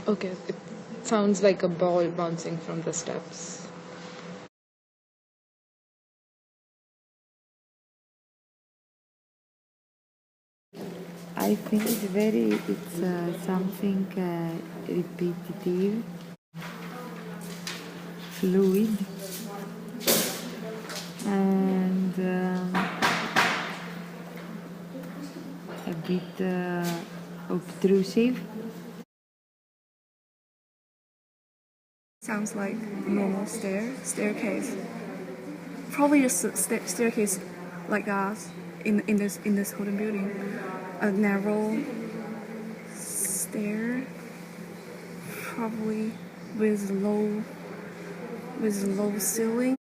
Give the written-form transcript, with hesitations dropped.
Okay, it sounds like a ball bouncing from the steps. I think it's something repetitive, fluid, and a bit obtrusive. Sounds like a normal staircase. Probably just a staircase like us in this wooden building. A narrow stair, probably with low ceiling.